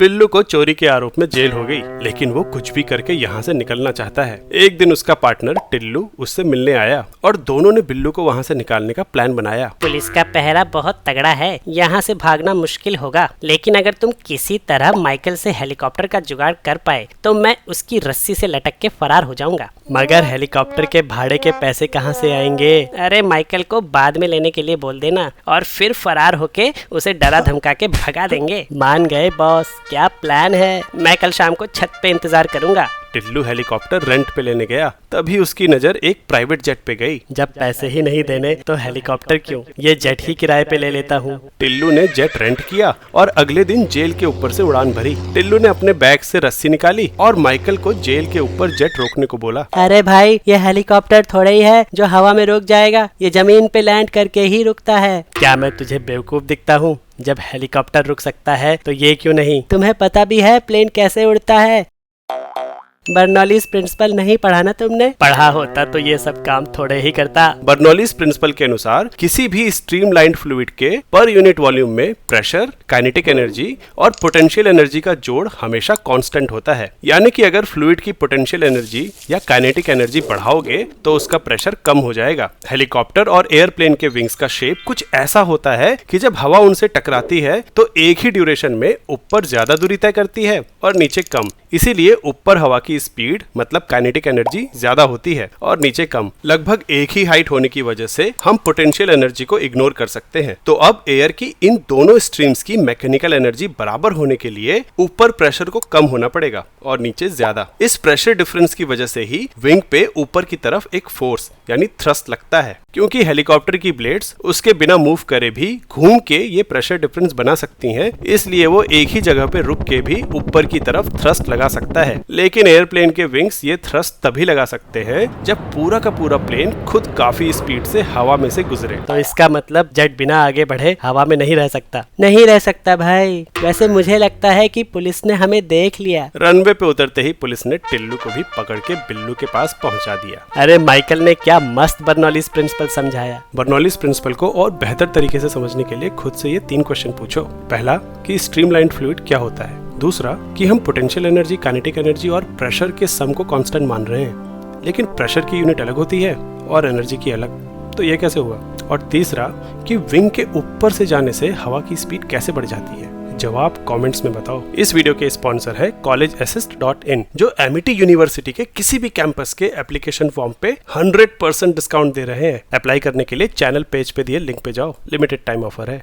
बिल्लू को चोरी के आरोप में जेल हो गई, लेकिन वो कुछ भी करके यहाँ से निकलना चाहता है। एक दिन उसका पार्टनर टिल्लू उससे मिलने आया और दोनों ने बिल्लू को वहाँ से निकालने का प्लान बनाया। पुलिस का पहरा बहुत तगड़ा है, यहाँ से भागना मुश्किल होगा, लेकिन अगर तुम किसी तरह माइकल से हेलीकॉप्टर का जुगाड़ कर पाए तो मैं उसकी रस्सी से लटक के फरार हो जाऊंगा। मगर हेलीकॉप्टर के भाड़े के पैसे कहाँ से आएंगे? अरे माइकल को बाद में लेने के लिए बोल देना और फिर फरार होके उसे डरा धमका के भगा देंगे। मान गए बॉस, क्या प्लान है? मैं कल शाम को छत पे इंतजार करूंगा। टिल्लू हेलीकॉप्टर रेंट पे लेने गया, तभी उसकी नजर एक प्राइवेट जेट पे गई। जब पैसे ही नहीं देने तो हेलीकॉप्टर क्यों, ये जेट ही किराए पे ले लेता हूँ। टिल्लू ने जेट रेंट किया और अगले दिन जेल के ऊपर से उड़ान भरी। टिल्लू ने अपने बैग से रस्सी निकाली और माइकल को जेल के ऊपर जेट रोकने को बोला। अरे भाई, ये हेलीकॉप्टर थोड़ा ही है जो हवा में रुक जाएगा, ये जमीन पे लैंड करके ही रुकता है। क्या मैं तुझे बेवकूफ दिखता हूँ? जब हेलीकॉप्टर रुक सकता है तो ये क्यों नहीं? तुम्हें पता भी है प्लेन कैसे उड़ता है? बर्नौलीज प्रिंसिपल नहीं पढ़ा ना तुमने? पढ़ा होता तो ये सब काम थोड़े ही करता। बर्नौलीज प्रिंसिपल के अनुसार किसी भी स्ट्रीमलाइंड फ्लूइड के पर यूनिट वॉल्यूम में प्रेशर, काइनेटिक एनर्जी और पोटेंशियल एनर्जी का जोड़ हमेशा कांस्टेंट होता है। यानी कि अगर फ्लूइड की पोटेंशियल एनर्जी या काइनेटिक एनर्जी बढ़ाओगे तो उसका प्रेशर कम हो जाएगा। हेलीकॉप्टर और एयरप्लेन के विंग्स का शेप कुछ ऐसा होता है कि जब हवा उनसे टकराती है तो एक ही ड्यूरेशन में ऊपर ज्यादा दूरी तय करती है और नीचे कम। इसीलिए ऊपर हवा की स्पीड मतलब काइनेटिक एनर्जी ज्यादा होती है और नीचे कम। लगभग एक ही हाइट होने की वजह से हम पोटेंशियल एनर्जी को इग्नोर कर सकते हैं। तो अब एयर की इन दोनों स्ट्रीम्स की मैकेनिकल एनर्जी बराबर होने के लिए ऊपर प्रेशर को कम होना पड़ेगा और नीचे ज्यादा। इस प्रेशर डिफरेंस की वजह से ही विंग पे ऊपर की तरफ एक फोर्स यानी थ्रस्ट लगता है। क्योंकि हेलीकॉप्टर की ब्लेड्स उसके बिना मूव करे भी घूम के ये प्रेशर डिफरेंस बना सकती हैं, इसलिए वो एक ही जगह पे रुक के भी ऊपर की तरफ थ्रस्ट लगा सकता है। लेकिन एयरप्लेन के विंग्स ये थ्रस्ट तभी लगा सकते हैं जब पूरा का पूरा प्लेन खुद काफी स्पीड से हवा में से गुजरे। तो इसका मतलब जेट बिना आगे बढ़े हवा में नहीं रह सकता। नहीं रह सकता भाई। वैसे मुझे लगता है कि पुलिस ने हमें देख लिया। रनवे पे उतरते ही पुलिस ने टिल्लू को भी पकड़ के बिल्लू के पास पहुंचा दिया। अरे माइकल ने क्या मस्त बर्नौलीज प्रिंसिपल समझाया। बर्नौलीज प्रिंसिपल को और बेहतर तरीके से समझने के लिए खुद से ये 3 क्वेश्चन पूछो। पहला कि स्ट्रीमलाइंड फ्लूइड क्या होता है। दूसरा कि हम पोटेंशियल एनर्जी, काइनेटिक एनर्जी और प्रेशर के सम को कांस्टेंट मान रहे हैं, लेकिन प्रेशर की यूनिट अलग होती है और एनर्जी की अलग, तो ये कैसे हुआ। और तीसरा कि विंग के ऊपर से जाने से हवा की स्पीड कैसे बढ़ जाती है। जवाब कमेंट्स में बताओ। इस वीडियो के स्पॉन्सर है collegeassist.in, जो एमिटी यूनिवर्सिटी के किसी भी कैंपस के एप्लीकेशन फॉर्म पे 100% डिस्काउंट दे रहे हैं। अप्लाई करने के लिए चैनल पेज पे दिए लिंक पे जाओ। लिमिटेड टाइम ऑफर है।